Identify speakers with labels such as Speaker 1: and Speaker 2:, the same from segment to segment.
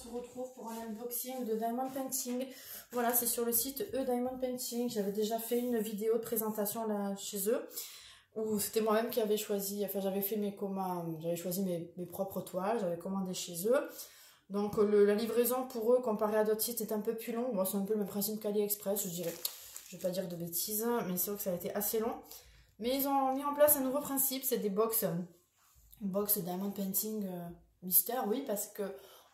Speaker 1: se retrouve pour un unboxing de Diamond Painting. Voilà, c'est sur le site Diamond Painting. J'avais déjà fait une vidéo de présentation là chez eux, où c'était moi-même qui avais choisi, enfin j'avais fait mes commandes, j'avais choisi mes propres toiles, j'avais commandé chez eux. Donc la livraison pour eux, comparé à d'autres sites, est un peu plus longue. Bon, c'est un peu le même principe qu'AliExpress, je dirais. Je vais pas dire de bêtises, mais c'est vrai que ça a été assez long. Mais ils ont mis en place un nouveau principe, c'est des box Diamond Painting Mystère, oui, parce que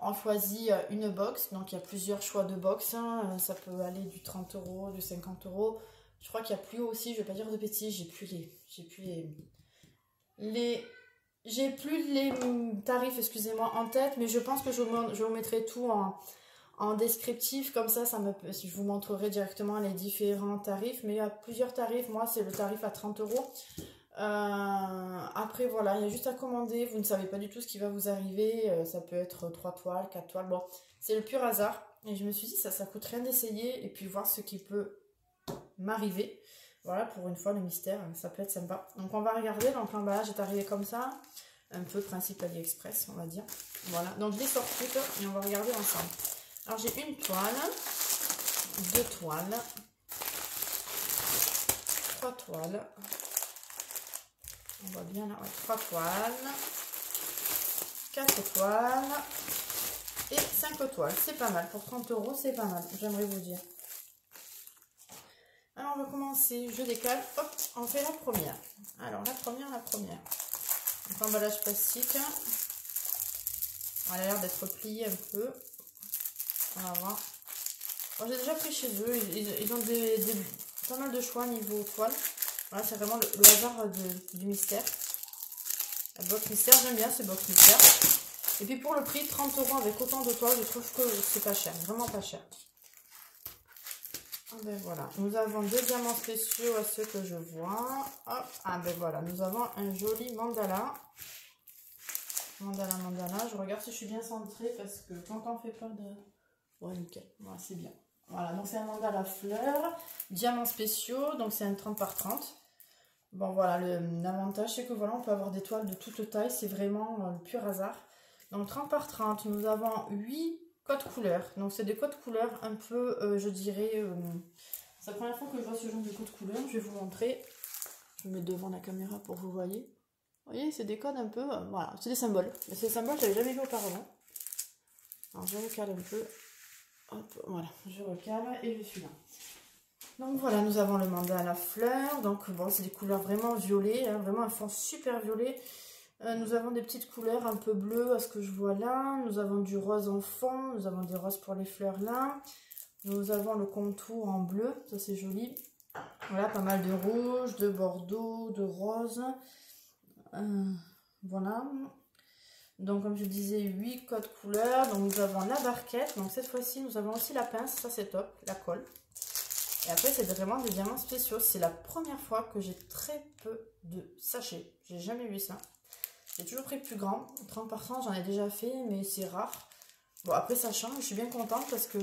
Speaker 1: on choisit une box, donc il y a plusieurs choix de box, hein. Ça peut aller du 30 €, du 50 €. Je crois qu'il y a plus haut aussi, je vais pas dire de bêtises, j'ai plus les tarifs, excusez-moi, en tête, mais je pense que je vous mettrai tout en descriptif, comme ça je vous montrerai directement les différents tarifs, mais il y a plusieurs tarifs. Moi c'est le tarif à 30 €. Après voilà, il y a juste à commander, vous ne savez pas du tout ce qui va vous arriver, ça peut être 3 toiles, 4 toiles, bon c'est le pur hasard, et je me suis dit ça coûte rien d'essayer et puis voir ce qui peut m'arriver. Voilà, pour une fois le mystère, ça peut être sympa. Donc on va regarder, donc l'emballage est arrivé comme ça, un peu principe AliExpress on va dire. Voilà, donc je les sors toutes et on va regarder ensemble. Alors j'ai une toile, 2 toiles, 3 toiles, on voit bien là, ouais, 3 toiles, 4 toiles et 5 toiles. C'est pas mal, pour 30 €, c'est pas mal, j'aimerais vous dire. Alors on va commencer, je décale, hop, on fait la première. Alors la première. Donc emballage plastique. Elle a l'air d'être pliée un peu. On va voir. Bon, j'ai déjà pris chez eux, ils ont pas mal de choix niveau toile. Voilà, c'est vraiment le hasard du mystère. La box mystère, j'aime bien ces box mystère. Et puis pour le prix, 30 € avec autant de toiles, je trouve que c'est pas cher, vraiment pas cher. Ben voilà, nous avons 2 diamants spéciaux à ceux que je vois. Hop. Ah ben voilà, nous avons un joli mandala. Mandala, je regarde si je suis bien centrée parce que quand on fait pas de... Ouais, nickel, voilà, c'est bien. Voilà, donc c'est un mandala fleur, diamants spéciaux, donc c'est un 30 par 30. Bon voilà, l'avantage c'est que voilà, on peut avoir des toiles de toute taille, c'est vraiment le pur hasard. Donc 30 par 30, nous avons 8 codes couleurs. Donc c'est des codes couleurs un peu, je dirais, c'est la première fois que je vois ce genre de codes couleurs. Je vais vous montrer. Je me mets devant la caméra pour que vous voyez. Vous voyez, c'est des codes un peu, voilà, c'est des symboles. Mais ces symboles, je n'avais jamais vu auparavant. Alors je recale un peu. Hop, voilà, je recale et je suis là. Donc voilà, nous avons le mandala fleur. Donc bon, c'est des couleurs vraiment violet, hein, vraiment un fond super violet. Nous avons des petites couleurs un peu bleues à ce que je vois là. Nous avons du rose en fond. Nous avons des roses pour les fleurs là. Nous avons le contour en bleu. Ça c'est joli. Voilà, pas mal de rouge, de bordeaux, de rose. Voilà. Donc comme je disais, 8 codes couleurs. Donc nous avons la barquette. Donc cette fois-ci, nous avons aussi la pince. Ça c'est top. La colle. Et après, c'est vraiment des diamants spéciaux. C'est la première fois que j'ai très peu de sachets. J'ai jamais vu ça. J'ai toujours pris plus grand, 30 par 30, j'en ai déjà fait, mais c'est rare. Bon, après ça change, je suis bien contente parce que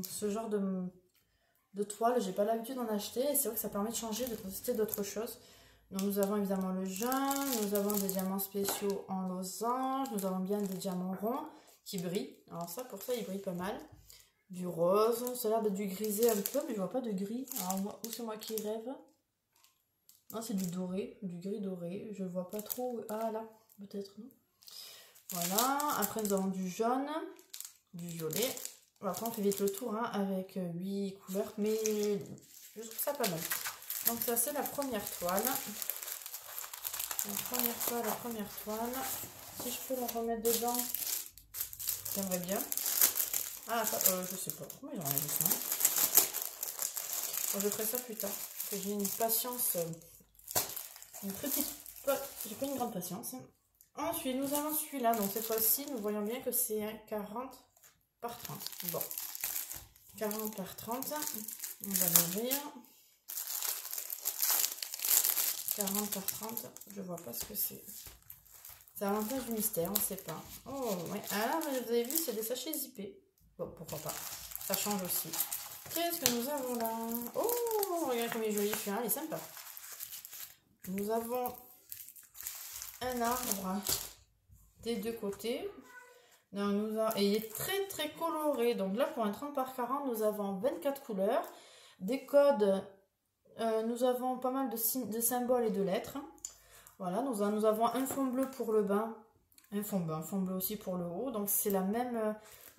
Speaker 1: ce genre de toile, j'ai pas l'habitude d'en acheter. Et c'est vrai que ça permet de changer, de tester d'autres choses. Donc nous avons évidemment le jaune, nous avons des diamants spéciaux en losange, nous avons bien des diamants ronds qui brillent. Alors ça, pour ça, ils brillent pas mal. Du rose, ça a l'air de du grisé un peu, mais je vois pas de gris. Alors où c'est moi qui rêve? Non, c'est du doré, du gris doré, je vois pas trop. Ah là. Peut-être, non? Voilà, après nous avons du jaune, du violet. Après on fait vite le tour hein, avec 8 couleurs, mais je trouve ça pas mal. Donc ça c'est la première toile. La première toile. Si je peux la remettre dedans, j'aimerais bien. Ah, ça, je sais pas. Comment ils ont mis ça? Bon, je ferai ça plus tard. Parce que j'ai une patience, une petite... J'ai pas une grande patience. Ensuite, nous avons celui-là. Donc, cette fois-ci, nous voyons bien que c'est un 40 par 30. Bon. 40 par 30. On va l'ouvrir. 40 par 30. Je vois pas ce que c'est. C'est un peu du mystère, on ne sait pas. Oh, ouais. Ah, vous avez vu, c'est des sachets zippés. Bon, pourquoi pas. Ça change aussi. Qu'est-ce que nous avons là? Oh, regarde comme il est joli. Celui-là, il est sympa. Nous avons un arbre des deux côtés. Et il est très très coloré. Donc là, pour un 30 par 40, nous avons 24 couleurs. Des codes, nous avons pas mal de symboles et de lettres. Voilà, nous avons un fond bleu pour le bas, un fond bleu aussi pour le haut. Donc c'est le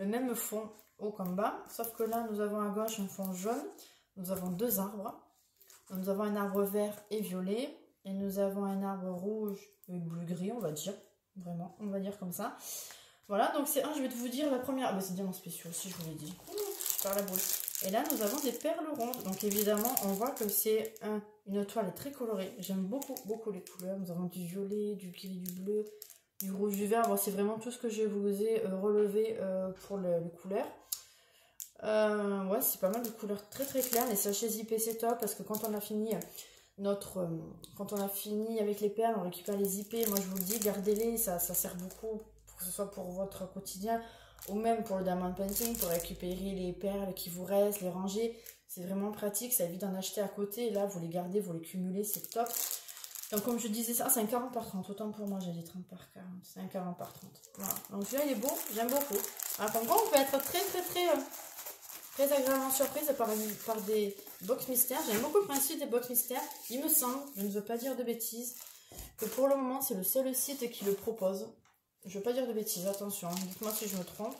Speaker 1: même fond haut comme bas. Sauf que là, nous avons à gauche un fond jaune. Nous avons deux arbres. Nous avons un arbre vert et violet. Et nous avons un arbre rouge et bleu-gris, on va dire. Vraiment, on va dire comme ça. Voilà, donc c'est je vais vous dire la première. Ah bah c'est diamant spéciaux aussi, je vous l'ai dit. Je perds la boule. Et là, nous avons des perles rondes. Donc évidemment, on voit que c'est une toile très colorée. J'aime beaucoup, beaucoup les couleurs. Nous avons du violet, du gris, du bleu, du rouge, du vert. Bon, c'est vraiment tout ce que je vous ai relevé pour les couleurs. Ouais, c'est pas mal de couleurs très très claires. Les sachets zippés, c'est top parce que quand on a fini quand on a fini avec les perles, on récupère les zippés. Moi, je vous le dis, gardez-les. Ça sert beaucoup, que ce soit pour votre quotidien ou même pour le diamond painting, pour récupérer les perles qui vous restent, les ranger. C'est vraiment pratique, ça évite d'en acheter à côté. Et là, vous les gardez, vous les cumulez, c'est top. Donc, comme je disais, ça, c'est un 40 par 30. Autant pour moi, j'ai dit 30 par 40. C'est un 40 par 30. Voilà. Donc, celui-là, il est beau, j'aime beaucoup. Alors, comme quoi, on peut être très agréablement surprise par des box mystères. J'aime beaucoup le principe des box mystères. Il me semble, je ne veux pas dire de bêtises, que pour le moment, c'est le seul site qui le propose. Je ne veux pas dire de bêtises, attention, dites-moi si je me trompe.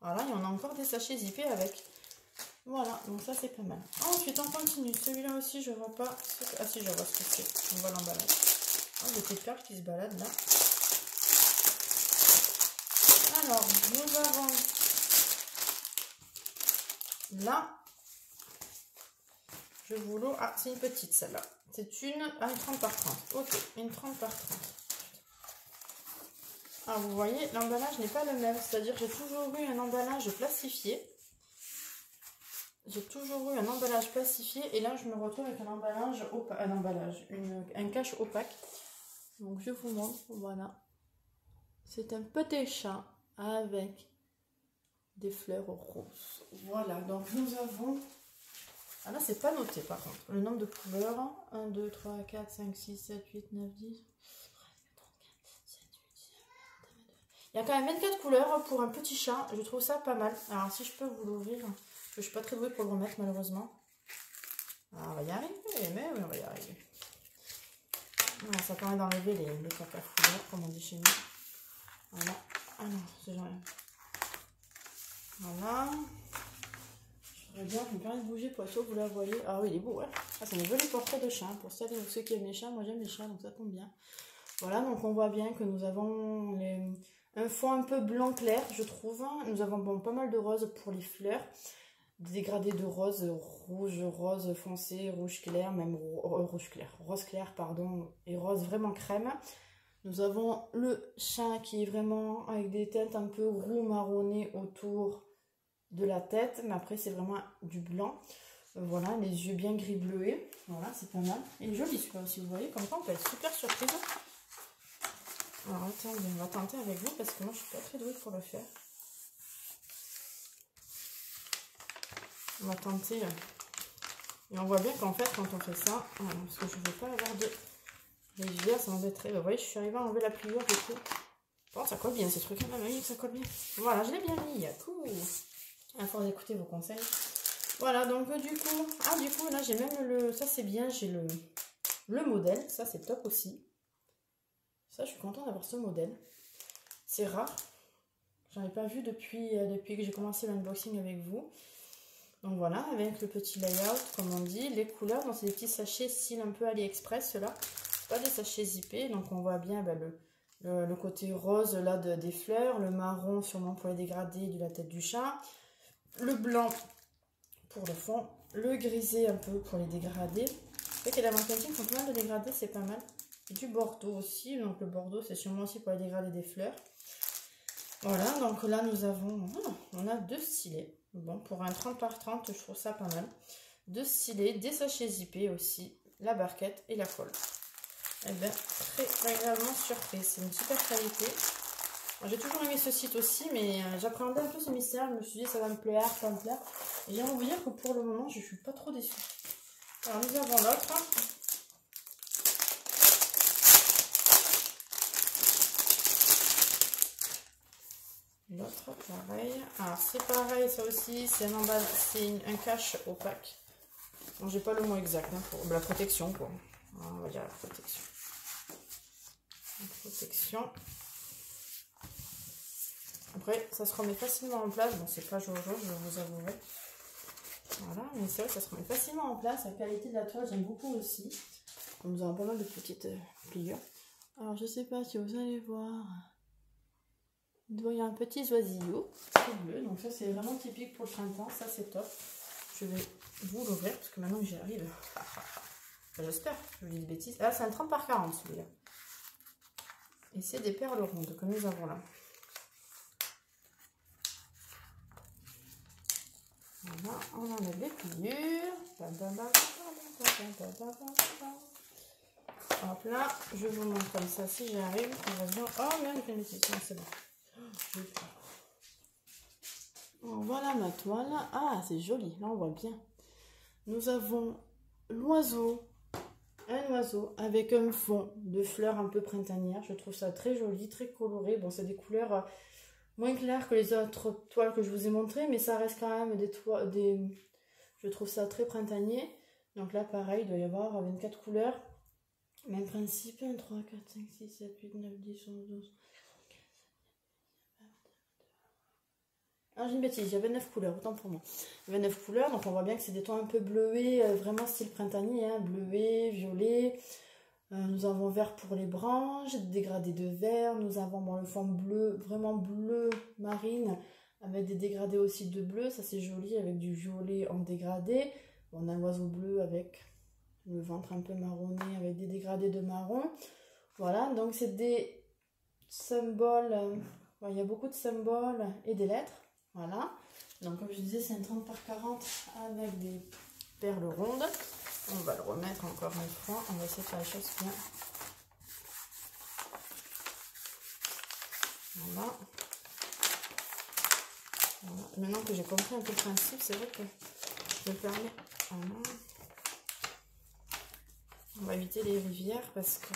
Speaker 1: Voilà, il y en a encore des sachets zippés avec. Voilà, donc ça c'est pas mal. Ensuite, on continue. Celui-là aussi, je vois pas. Ah si, je vois ce que c'est. On voit l'emballage. Oh, des petites perles qui se baladent là. Alors, nous avons là. Je vous l'ouvre. Ah, c'est une petite celle-là. C'est une 30 par 30. Ok, une 30 par 30. Alors vous voyez, l'emballage n'est pas le même, c'est-à-dire que j'ai toujours eu un emballage plastifié. J'ai toujours eu un emballage plastifié et là je me retrouve avec un emballage opaque, un cache opaque. Donc je vous montre, voilà. C'est un petit chat avec des fleurs roses. Voilà, donc nous avons... Ah là c'est pas noté par contre, le nombre de couleurs. 1, 2, 3, 4, 5, 6, 7, 8, 9, 10... Il y a quand même 24 couleurs pour un petit chat. Je trouve ça pas mal. Alors, si je peux vous l'ouvrir, parce que je suis pas très douée pour le remettre, malheureusement. Alors, on va y arriver, mais oui, on va y arriver. Alors, ça permet d'enlever les caca couleurs, comme on dit chez nous. Voilà. Alors, c'est genre... Voilà. Je regarde, je me permets de bouger pour être sûr que vous la voyez. Ah oui, il est beau, ouais. Ah, c'est un joli portrait de chat. Pour celles et ceux qui aiment les chats, moi j'aime les chats, donc ça tombe bien. Voilà, donc on voit bien que nous avons un fond un peu blanc clair, je trouve. Nous avons pas mal de roses pour les fleurs. Des dégradés de rose, rouge, rose foncé, rouge clair, même rose clair, pardon, et rose vraiment crème. Nous avons le chat qui est vraiment avec des teintes un peu roux marronnées autour de la tête. Mais après, c'est vraiment du blanc. Voilà, les yeux bien gris bleués. Voilà, c'est pas mal. Et joli celui-là, si vous voyez, comme ça on peut être super surprise. Alors attendez, on va tenter avec vous parce que moi je suis pas très douée pour le faire. On va tenter. Et on voit bien qu'en fait quand on fait ça, parce que je ne veux pas avoir de rivière, ça m'embêterait. Vous voyez, je suis arrivée à enlever la pliure du coup. Bon, ça colle bien ces trucs, hein, même ça colle bien. Voilà, je l'ai bien mis, cool. À force d'écouter vos conseils. Voilà, donc du coup, là j'ai même ça c'est bien, j'ai le modèle, ça c'est top aussi. Ça, je suis contente d'avoir ce modèle. C'est rare. J'en ai pas vu depuis que j'ai commencé l'unboxing avec vous. Donc voilà, avec le petit layout, comme on dit. Les couleurs, donc c'est des petits sachets style un peu AliExpress, ceux-là. Pas des sachets zippés. Donc on voit bien le côté rose là des fleurs. Le marron sûrement pour les dégradés de la tête du chat. Le blanc pour le fond. Le grisé un peu pour les dégradés. C'est vrai qu'il y a la marketing, font pas mal de dégradés, c'est pas mal. Du bordeaux aussi, donc le bordeaux c'est sûrement aussi pour les dégradés des fleurs. Voilà, donc là nous avons, on a deux stylets. Bon, pour un 30 par 30, je trouve ça pas mal. Deux stylets, des sachets zippés aussi, la barquette et la colle. Et bien, très agréablement surprise, c'est une super qualité. J'ai toujours aimé ce site aussi, mais j'appréhendais un peu ce mystère, je me suis dit ça va me plaire, ça va me plaire. Et j'aimerais vous dire que pour le moment, je suis pas trop déçue. Alors nous avons l'autre. L'autre, pareil. Alors, c'est pareil, ça aussi, c'est un cache opaque. Bon, j'ai pas le mot exact, hein, pour la protection, quoi. On va dire la protection. La protection. Après, ça se remet facilement en place. Bon, c'est pas Jojo, je vous avouerai. Voilà, mais c'est vrai que ça se remet facilement en place. La qualité de la toile, j'aime beaucoup aussi. Nous avons pas mal de petites pliures. Alors, je sais pas si vous allez voir. Il doit y avoir un petit oisillot. C'est bleu. Donc, ça, c'est vraiment typique pour le printemps. Ça, c'est top. Je vais vous l'ouvrir parce que maintenant que j'y arrive. J'espère que je dis des bêtises. Ah, c'est un 30 par 40 celui-là. Et c'est des perles rondes que nous avons là. Voilà, on enlève les pliures. Hop là, je vous montre comme ça si j'y arrive. Oh merde, j'ai une bêtise, c'est bon. Voilà ma toile. Ah, c'est joli, là on voit bien. Nous avons l'oiseau, un oiseau avec un fond de fleurs un peu printanières. Je trouve ça très joli, très coloré. Bon, c'est des couleurs moins claires que les autres toiles que je vous ai montrées, mais ça reste quand même je trouve ça très printanier. Donc là, pareil, il doit y avoir 24 couleurs. Même principe, 1, 3, 4, 5, 6, 7, 8, 9, 10, 11, 12. Ah, j'ai une bêtise, il y avait 9 couleurs, autant pour moi. Il y avait 9 couleurs, donc on voit bien que c'est des tons un peu bleués, vraiment style printanier, hein, bleué, violet. Nous avons vert pour les branches, dégradés de vert. Nous avons bon, le fond bleu, vraiment bleu marine, avec des dégradés aussi de bleu. Ça c'est joli, avec du violet en dégradé. On a un oiseau bleu avec le ventre un peu marronné, avec des dégradés de marron. Voilà, donc c'est des symboles. Il y a beaucoup de symboles et des lettres. Voilà, donc comme je disais, c'est un 30 par 40 avec des perles rondes. On va le remettre encore une fois. On va essayer de faire les choses bien. Voilà. Voilà. Maintenant que j'ai compris un peu le principe, c'est vrai que je me permets. Voilà. On va éviter les rivières parce que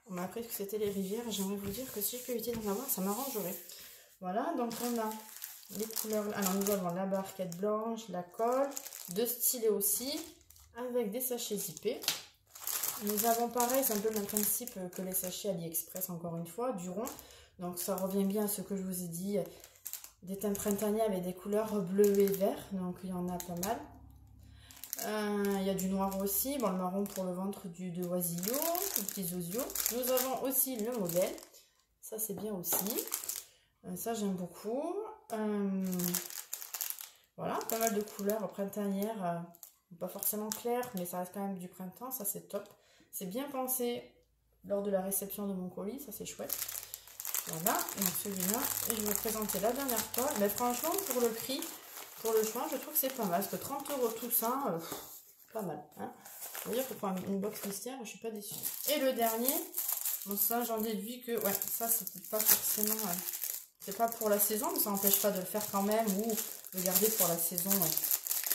Speaker 1: on m'a appris que c'était les rivières. J'aimerais vous dire que si je peux éviter d'en avoir, ça m'arrangerait. Voilà, donc on a les couleurs. Alors nous avons la barquette blanche, la colle, deux stylets aussi, avec des sachets zippés. Nous avons pareil, c'est un peu le même principe que les sachets AliExpress, encore une fois, du rond. Donc ça revient bien à ce que je vous ai dit, des teintes printaniers avec des couleurs bleu et vert. Donc il y en a pas mal. Il y a du noir aussi, bon, le marron pour le ventre de oisillot, des petits osios. Nous avons aussi le modèle, ça c'est bien aussi. Ça j'aime beaucoup. Voilà, pas mal de couleurs printanières, pas forcément claires, mais ça reste quand même du printemps, ça c'est top. C'est bien pensé lors de la réception de mon colis, ça c'est chouette. Voilà, donc celui-là, et je vais vous présenter la dernière fois. Mais franchement, pour le prix, pour le choix, je trouve que c'est pas mal. Parce que 30 € tout ça, pas mal. Hein. Je veux dire que pour une box mystère, je suis pas déçue. Et le dernier, bon ça j'en déduis que, ouais, ça c'était pas forcément... c'est pas pour la saison, mais ça n'empêche pas de le faire quand même ou de garder pour la saison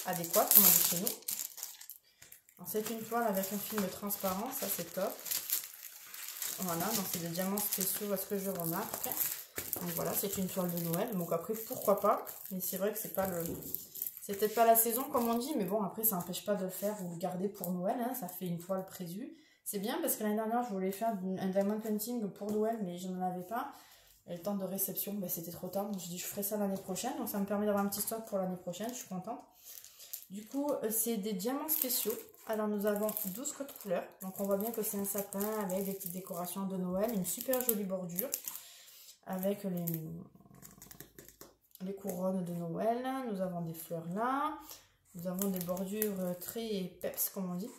Speaker 1: adéquate, comme on dit chez nous. C'est une toile avec un film transparent, ça c'est top. Voilà, donc c'est des diamants spéciaux à ce que je remarque. Donc voilà, c'est une toile de Noël. Donc après, pourquoi pas. Mais c'est vrai que c'est pas le... c'est peut-être pas la saison comme on dit, mais bon, après ça n'empêche pas de le faire ou de le garder pour Noël. Hein, ça fait une toile prévue. C'est bien parce que l'année dernière, je voulais faire un diamond painting pour Noël, mais je n'en avais pas. Et le temps de réception, ben, c'était trop tard. Donc je dis je ferai ça l'année prochaine. Donc ça me permet d'avoir un petit stock pour l'année prochaine. Je suis contente. Du coup, c'est des diamants spéciaux. Alors, nous avons 12 codes couleurs. Donc, on voit bien que c'est un sapin avec des petites décorations de Noël. Une super jolie bordure avec les couronnes de Noël. Nous avons des fleurs là. Nous avons des bordures très peps, comme on dit.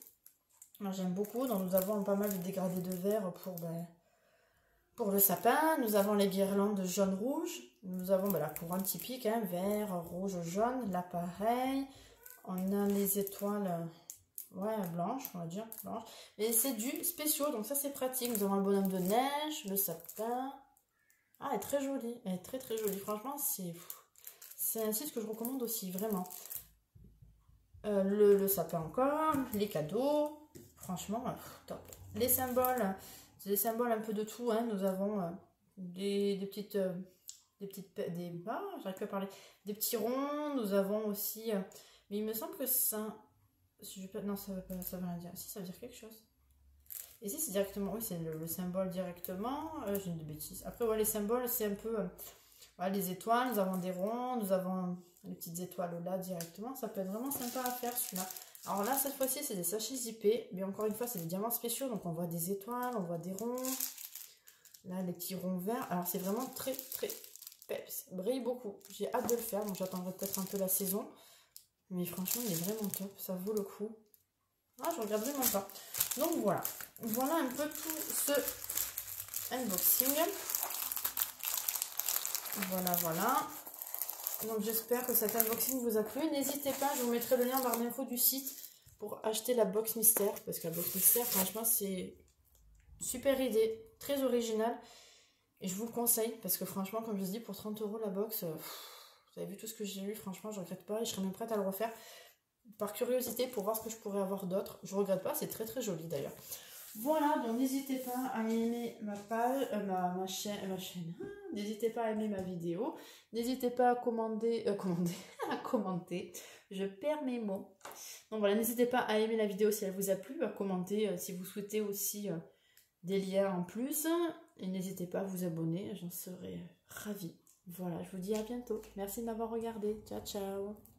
Speaker 1: Moi, j'aime beaucoup. Donc, nous avons pas mal de dégradés de verre pour le sapin. Nous avons les guirlandes jaune-rouge. Nous avons la couronne typique, hein, vert, rouge, jaune. Là, pareil. On a les étoiles... ouais, blanche, on va dire, blanche. Et c'est du spéciaux, donc ça c'est pratique. Nous avons le bonhomme de neige, le sapin. Ah, elle est très jolie, elle est très très jolie. Franchement, c'est un site que je recommande aussi, vraiment. Le sapin encore, les cadeaux, franchement, top. Les symboles, c'est des symboles un peu de tout, hein. Nous avons des des petites... j'arrive plus à parler. Des petits ronds. Nous avons aussi... mais il me semble que ça... non, ça veut rien dire. Si, ça veut dire quelque chose. Et si, c'est directement... Oui, c'est le symbole directement. J'ai une de bêtises. Après, ouais, les symboles, c'est un peu... voilà, les étoiles. Nous avons des ronds. Nous avons les petites étoiles là directement. Ça peut être vraiment sympa à faire, celui-là. Alors là, cette fois-ci, c'est des sachets zippés. Mais encore une fois, c'est des diamants spéciaux. Donc, on voit des étoiles, on voit des ronds. Là, les petits ronds verts. Alors, c'est vraiment très, très peps. Brille beaucoup. J'ai hâte de le faire. Donc, j'attendrai peut-être un peu la saison. Mais franchement, il est vraiment top. Ça vaut le coup. Ah, je regarde vraiment pas. Donc, voilà. Voilà un peu tout ce unboxing. Voilà, voilà. Donc j'espère que cet unboxing vous a plu. N'hésitez pas, je vous mettrai le lien en barre d'infos du site pour acheter la box mystère. Parce que la box mystère, franchement, c'est une super idée, très originale. Et je vous le conseille parce que franchement, comme je vous dis, pour 30 € la box, vous avez vu tout ce que j'ai eu, franchement, je regrette pas. Et je serais même prête à le refaire par curiosité pour voir ce que je pourrais avoir d'autre. Je regrette pas, c'est très très joli d'ailleurs. Voilà, donc n'hésitez pas à aimer ma page, ma chaîne. N'hésitez pas à aimer ma vidéo. N'hésitez pas à à commenter. Je perds mes mots. Donc voilà, n'hésitez pas à aimer la vidéo si elle vous a plu, à commenter si vous souhaitez aussi des liens en plus. Et n'hésitez pas à vous abonner, j'en serai ravie. Voilà, je vous dis à bientôt. Merci de m'avoir regardé. Ciao, ciao.